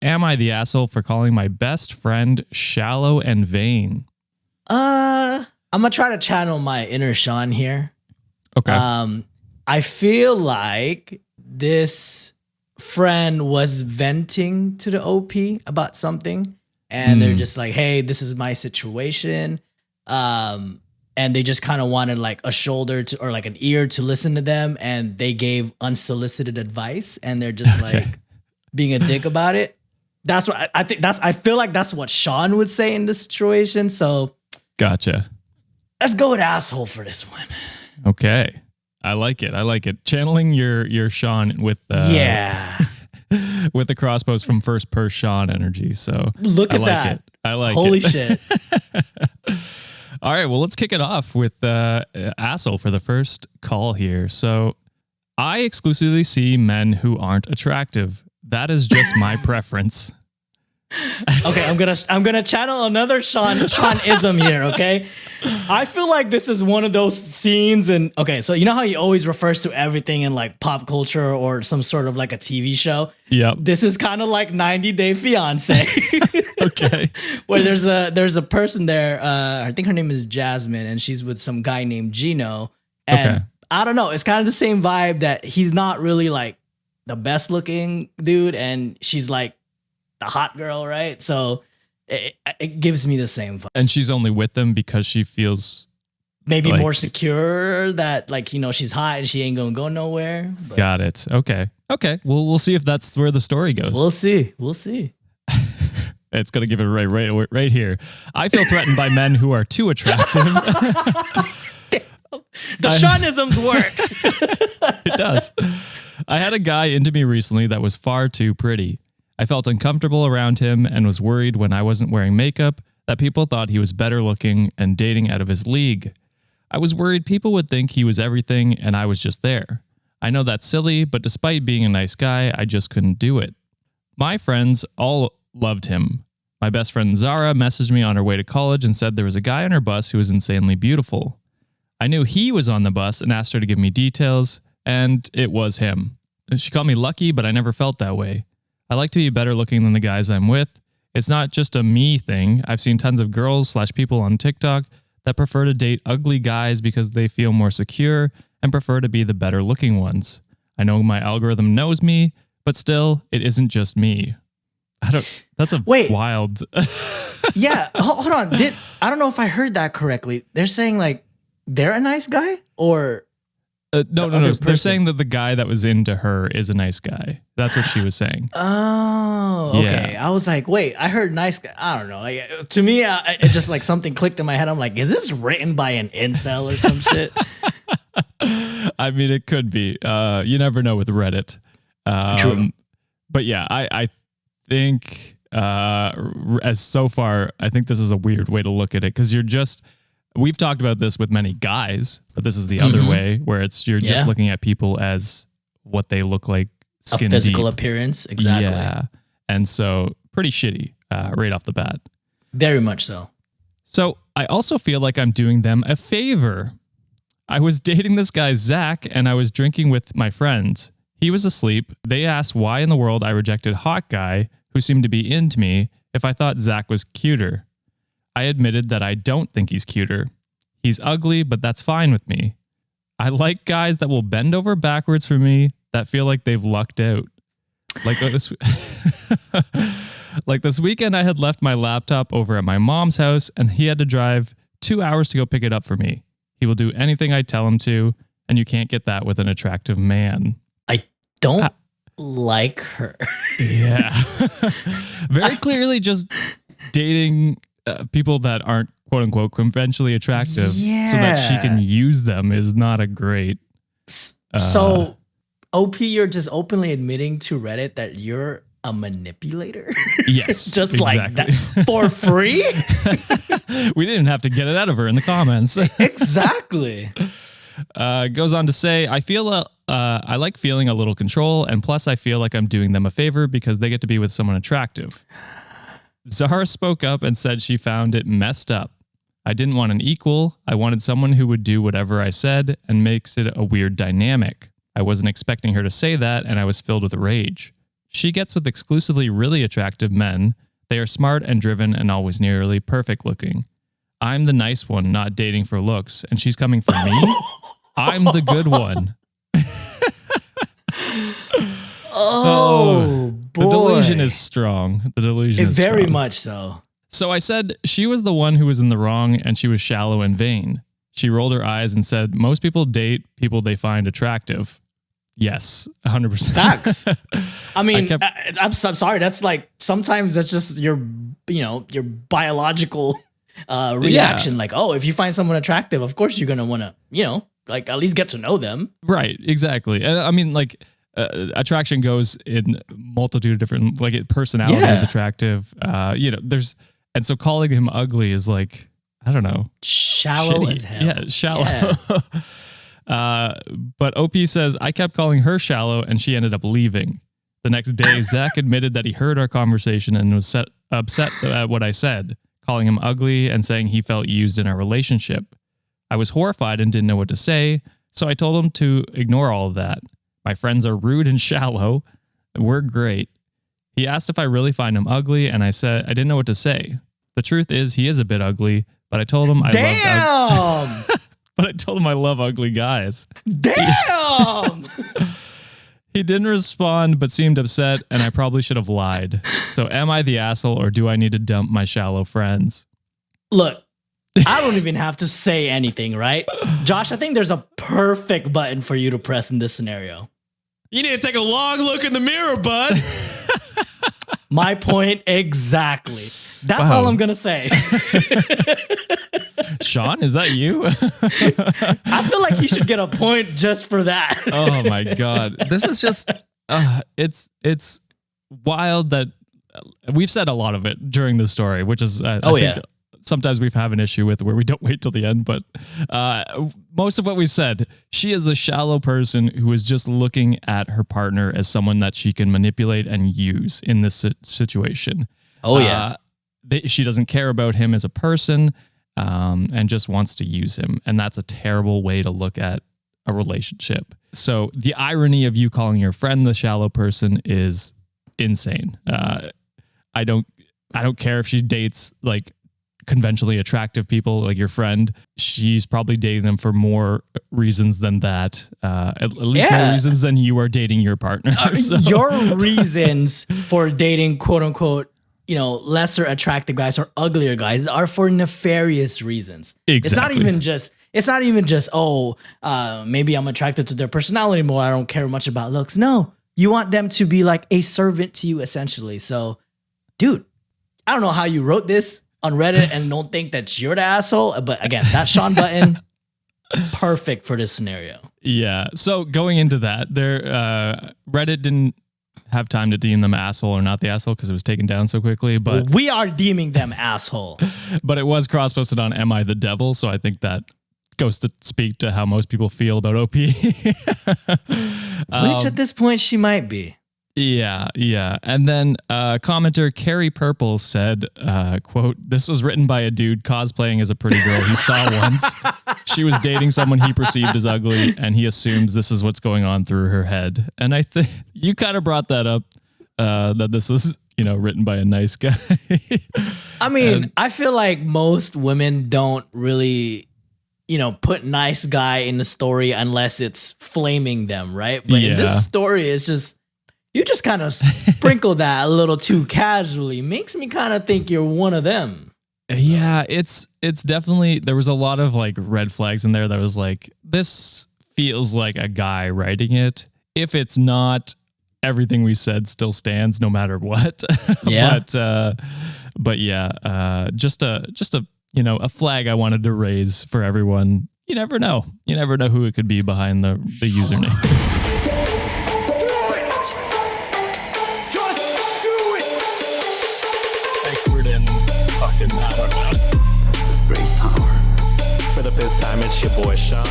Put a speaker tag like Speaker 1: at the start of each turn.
Speaker 1: Am I the asshole for calling my best friend shallow and vain?
Speaker 2: I'm gonna try to channel my inner Sean here.
Speaker 1: Okay.
Speaker 2: I feel like this friend was venting to the OP about something, and they're just like, "Hey, this is my situation," and they just kind of wanted like a shoulder to or like an ear to listen to them, and they gave unsolicited advice, and they're just like being a dick about it. That's what I think. I feel like that's what Sean would say in this situation. So,
Speaker 1: gotcha.
Speaker 2: Let's go with asshole for this one.
Speaker 1: Okay. I like it. Channeling your Sean with with the crossbows from first per Sean energy. So
Speaker 2: look at that.
Speaker 1: I like
Speaker 2: Holy
Speaker 1: it.
Speaker 2: shit.
Speaker 1: All right. Well, let's kick it off with asshole for the first call here. So I exclusively see men who aren't attractive. That is just my preference.
Speaker 2: Okay, I'm gonna channel another Sean-ism here, okay? I feel like this is one of those scenes and okay, so you know how he always refers to everything in like pop culture or some sort of like a TV show?
Speaker 1: Yep.
Speaker 2: This is kind of like 90 Day Fiance.
Speaker 1: Okay.
Speaker 2: Where there's a person there, I think her name is Jasmine, and she's with some guy named Gino. And
Speaker 1: okay.
Speaker 2: I don't know, it's kind of the same vibe that he's not really like the best looking dude, and she's like the hot girl, right? So it gives me the same vibe.
Speaker 1: And she's only with them because she feels
Speaker 2: maybe like, more secure that like, you know, she's hot and she ain't gonna go nowhere.
Speaker 1: But got it. Okay. Well, we'll see if that's where the story goes.
Speaker 2: We'll see.
Speaker 1: It's gonna give it right here. I feel threatened by men who are too attractive.
Speaker 2: The Seanisms work.
Speaker 1: It does. I had a guy into me recently that was far too pretty. I felt uncomfortable around him and was worried when I wasn't wearing makeup that people thought he was better looking and dating out of his league. I was worried people would think he was everything and I was just there. I know that's silly, but despite being a nice guy, I just couldn't do it. My friends all loved him. My best friend Zara messaged me on her way to college and said there was a guy on her bus who was insanely beautiful. I knew he was on the bus and asked her to give me details, and it was him. She called me lucky, but I never felt that way. I like to be better looking than the guys I'm with. It's not just a me thing. I've seen tons of girls/people on TikTok that prefer to date ugly guys because they feel more secure and prefer to be the better looking ones. I know my algorithm knows me, but still, it isn't just me. That's a wild.
Speaker 2: Yeah, hold on. I don't know if I heard that correctly. They're saying like they're a nice guy or
Speaker 1: no. They're saying that the guy that was into her is a nice guy. That's what she was saying.
Speaker 2: Oh, okay. Yeah. I was like, wait, I heard nice guy. I don't know. Like, to me, it just like something clicked in my head. I'm like, is this written by an incel or some shit?
Speaker 1: I mean, it could be. You never know with Reddit.
Speaker 2: True.
Speaker 1: But yeah, I think as so far, I think this is a weird way to look at it because we've talked about this with many guys, but this is the other way where you're just looking at people as what they look like, skin
Speaker 2: a physical
Speaker 1: deep.
Speaker 2: Appearance. Exactly.
Speaker 1: Yeah. And so pretty shitty right off the bat.
Speaker 2: Very much so.
Speaker 1: So I also feel like I'm doing them a favor. I was dating this guy, Zach, and I was drinking with my friends. He was asleep. They asked why in the world I rejected hot guy who seemed to be into me if I thought Zach was cuter. I admitted that I don't think he's cuter. He's ugly, but that's fine with me. I like guys that will bend over backwards for me that feel like they've lucked out. Like this, like this weekend, I had left my laptop over at my mom's house and he had to drive 2 hours to go pick it up for me. He will do anything I tell him to, and you can't get that with an attractive man.
Speaker 2: I don't like her.
Speaker 1: Yeah. Very clearly just dating people that aren't quote unquote conventionally attractive so that she can use them is not a great.
Speaker 2: So OP, you're just openly admitting to Reddit that you're a manipulator?
Speaker 1: Yes.
Speaker 2: Just exactly. Like that for free?
Speaker 1: We didn't have to get it out of her in the comments.
Speaker 2: Exactly.
Speaker 1: Goes on to say, I like feeling a little control, and plus I feel like I'm doing them a favor because they get to be with someone attractive. Zara spoke up and said she found it messed up. I didn't want an equal. I wanted someone who would do whatever I said and makes it a weird dynamic. I wasn't expecting her to say that, and I was filled with rage. She gets with exclusively really attractive men. They are smart and driven and always nearly perfect looking. I'm the nice one, not dating for looks, and she's coming for me? I'm the good one.
Speaker 2: Oh, boy.
Speaker 1: The delusion is strong. The delusion is
Speaker 2: very
Speaker 1: strong.
Speaker 2: much so.
Speaker 1: So I said she was the one who was in the wrong and she was shallow and vain. She rolled her eyes and said, most people date people they find attractive. Yes, 100%.
Speaker 2: Facts. I mean, I'm sorry. That's like, sometimes that's just your biological reaction. Like, oh, if you find someone attractive, of course you're going to want to, like at least get to know them.
Speaker 1: Right. Exactly. And I mean, like, attraction goes in multitude of different, like personality is attractive. And so calling him ugly is like, I don't know.
Speaker 2: Shallow
Speaker 1: shitty.
Speaker 2: as hell.
Speaker 1: Yeah, shallow. Yeah. But OP says, I kept calling her shallow and she ended up leaving. The next day, Zach admitted that he heard our conversation and was upset at what I said, calling him ugly and saying he felt used in our relationship. I was horrified and didn't know what to say, so I told him to ignore all of that. My friends are rude and shallow. We're great. He asked if I really find him ugly, and I said I didn't know what to say. The truth is, he is a bit ugly, but I told him I love ugly guys.
Speaker 2: Damn!
Speaker 1: He didn't respond, but seemed upset, and I probably should have lied. So am I the asshole, or do I need to dump my shallow friends?
Speaker 2: Look, I don't even have to say anything, right? Josh, I think there's a perfect button for you to press in this scenario.
Speaker 3: You need to take a long look in the mirror, bud.
Speaker 2: My point exactly. That's all I'm going to say.
Speaker 1: Sean, is that you?
Speaker 2: I feel like you should get a point just for that.
Speaker 1: Oh my God. This is just, it's wild that we've said a lot of it during the story, which is, I think sometimes we've had an issue with where we don't wait till the end, but most of what we said, she is a shallow person who is just looking at her partner as someone that she can manipulate and use in this situation.
Speaker 2: Oh yeah.
Speaker 1: She doesn't care about him as a person and just wants to use him. And that's a terrible way to look at a relationship. So the irony of you calling your friend the shallow person is insane. I don't care if she dates like conventionally attractive people like your friend. She's probably dating them for more reasons than that. At least more reasons than you are dating your partner. So.
Speaker 2: Your reasons for dating quote unquote, lesser attractive guys or uglier guys are for nefarious reasons.
Speaker 1: Exactly.
Speaker 2: It's not even just, maybe I'm attracted to their personality more. I don't care much about looks. No, you want them to be like a servant to you essentially. So, dude, I don't know how you wrote this on Reddit and don't think that you're the asshole. But again, that Sean button, perfect for this scenario.
Speaker 1: Yeah. So going into that, Reddit didn't have time to deem them asshole or not the asshole because it was taken down so quickly. But
Speaker 2: we are deeming them asshole.
Speaker 1: But it was cross-posted on Am I the Devil? So I think that goes to speak to how most people feel about OP.
Speaker 2: Which at this point she might be.
Speaker 1: Yeah. And then commenter Carrie Purple said, quote, this was written by a dude cosplaying as a pretty girl he saw once. She was dating someone he perceived as ugly, and he assumes this is what's going on through her head. And I think you kind of brought that up, that this was, written by a nice guy.
Speaker 2: I mean, I feel like most women don't really, put nice guy in the story unless it's flaming them, right? But in this story, it's just, you just kind of sprinkle that a little too casually. Makes me kind of think you're one of them.
Speaker 1: Yeah, it's definitely, there was a lot of like red flags in there that was like, this feels like a guy writing it. If it's not, everything we said still stands no matter what.
Speaker 2: Yeah.
Speaker 1: but yeah, just a flag I wanted to raise for everyone. You never know. You never know who it could be behind the username. I don't know.
Speaker 4: Great power. For the fifth time, it's your boy Sean.